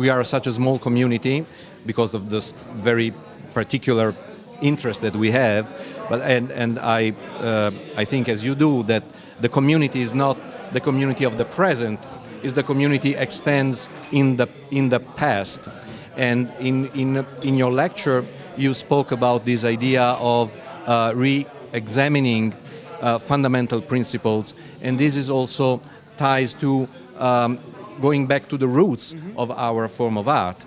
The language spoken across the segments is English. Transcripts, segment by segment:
we are such a small community because of this very particular interest that we have. But and I think, as you do, that the community is not the community of the present, is the community extends in the past. And in your lecture, you spoke about this idea of re-examining fundamental principles, and this is also ties to going back to the roots of our form of art,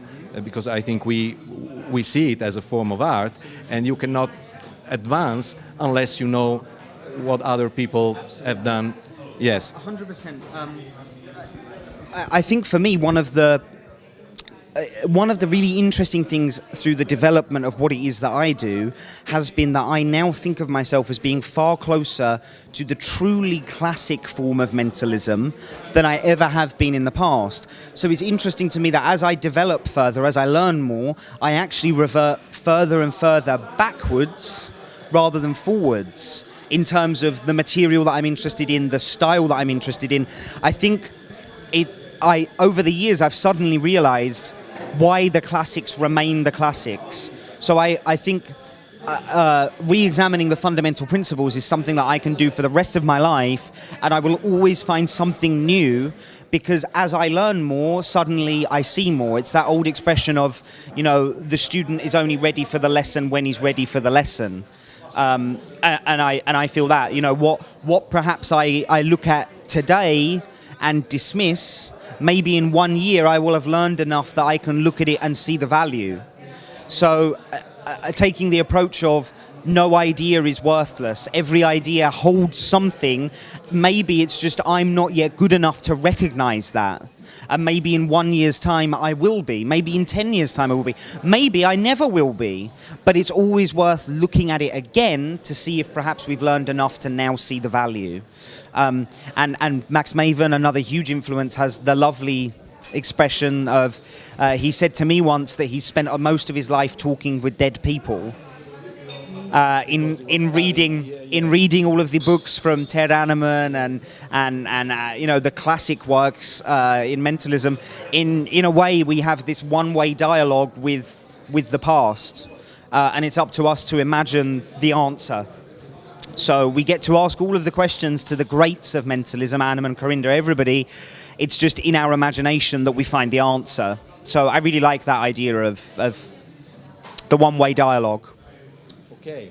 because I think we see it as a form of art, and you cannot advance unless you know what other people have done. Yes. 100%. I think for me, one of the really interesting things through the development of what it is that I do has been that I now think of myself as being far closer to the truly classic form of mentalism than I ever have been in the past. So it's interesting to me that as I develop further, as I learn more, I actually revert further and further backwards rather than forwards in terms of the material that I'm interested in, the style that I'm interested in. I think over the years I've suddenly realized why the classics remain the classics. So I think re-examining the fundamental principles is something that I can do for the rest of my life, and I will always find something new, because as I learn more, suddenly I see more. It's that old expression of, the student is only ready for the lesson when he's ready for the lesson. And I feel that, what perhaps I look at today and dismiss, maybe in 1 year I will have learned enough that I can look at it and see the value. So taking the approach of no idea is worthless, every idea holds something, maybe it's just I'm not yet good enough to recognize that. And maybe in 1 year's time I will be, maybe in 10 years' time I will be, maybe I never will be, but it's always worth looking at it again to see if perhaps we've learned enough to now see the value. And Max Maven, another huge influence, has the lovely expression of, he said to me once that he spent most of his life talking with dead people. In reading all of the books from Ted Anneman and the classic works in mentalism, in a way we have this one-way dialogue with the past, and it's up to us to imagine the answer. So we get to ask all of the questions to the greats of mentalism, Anneman, Corinda, everybody. It's just in our imagination that we find the answer. So I really like that idea of the one-way dialogue. Okay.